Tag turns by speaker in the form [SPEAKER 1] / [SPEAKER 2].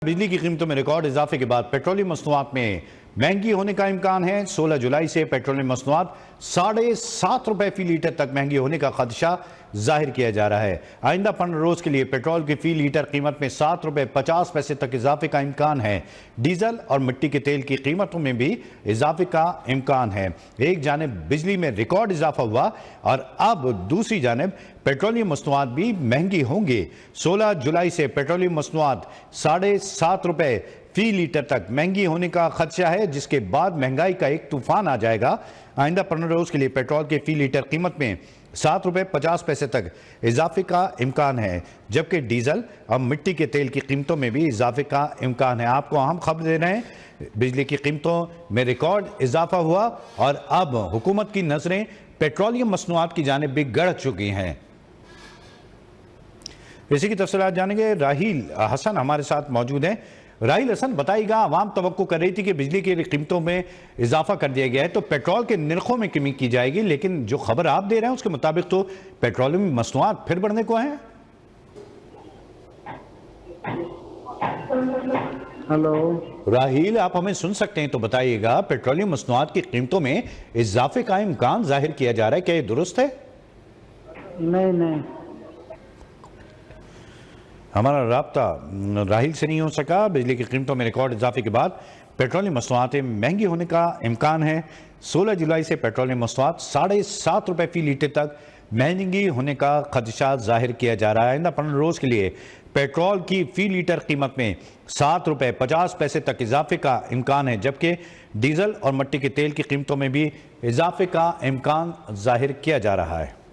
[SPEAKER 1] बिजली की कीमतों में रिकॉर्ड इजाफे के बाद पेट्रोलियम मसनूआत में महंगी होने का इम्कान है। 16 जुलाई से पेट्रोलियम मसनूआत ₹7.5 फी लीटर तक महंगी होने का खदशा जाहिर किया जा रहा है। आइंदा 15 रोज के लिए पेट्रोल की फी लीटर कीमत में ₹7.50 तक इजाफे का इम्कान है। डीजल और मिट्टी के तेल की कीमतों में भी इजाफे का इम्कान है। एक जानब बिजली में रिकॉर्ड इजाफा हुआ और अब दूसरी जानब पेट्रोलियम मसनूआत भी महंगी होंगे। 16 जुलाई से पेट्रोलियम मसनूआत ₹7.5 फी लीटर तक महंगी होने का खदशा है, जिसके बाद महंगाई का एक तूफान आ जाएगा। आइंदा 15 रोज के लिए पेट्रोल के फी लीटर कीमत में ₹7.50 तक इजाफे का इम्कान है, जबकि डीजल और मिट्टी के तेल की कीमतों में भी इजाफे का इम्कान है। आपको अहम खबर दे रहे हैं, बिजली की कीमतों में रिकॉर्ड इजाफा हुआ और अब हुकूमत की नजरें पेट्रोलियम मसनूआत की जानिब भी गड़ चुकी हैं। इसी की तफसीलात जानेंगे। राहील हसन हमारे साथ मौजूद हैं। राहील हसन, बताइएगा, आवाम तवक्को कर रही थी कि बिजली की कीमतों में इजाफा कर दिया गया है तो पेट्रोल के निर्खों में कमी की जाएगी, लेकिन जो खबर आप दे रहे हैं उसके मुताबिक तो पेट्रोलियम मसनूआत फिर बढ़ने को हैं।
[SPEAKER 2] हेलो
[SPEAKER 1] राहील, आप हमें सुन सकते हैं तो बताइएगा, पेट्रोलियम मसनूआत की कीमतों में इजाफे का इम्कान जाहिर किया जा रहा है, क्या ये दुरुस्त है?
[SPEAKER 2] नहीं,
[SPEAKER 1] हमारा राब्ता राहील से नहीं हो सका। बिजली की कीमतों में रिकॉर्ड इजाफे के बाद पेट्रोलियम मसनूआतें महंगी होने का इम्कान है। 16 जुलाई से पेट्रोलियम मसनूआत ₹7.5 फी लीटर तक महंगी होने का खदशा जाहिर किया जा रहा है। आइंदा 15 रोज के लिए पेट्रोल की फी लीटर कीमत में ₹7.50 तक इजाफे का इम्कान है, जबकि डीजल और मिट्टी के तेल की कीमतों में भी इजाफे का इम्कान जाहिर किया जा रहा है।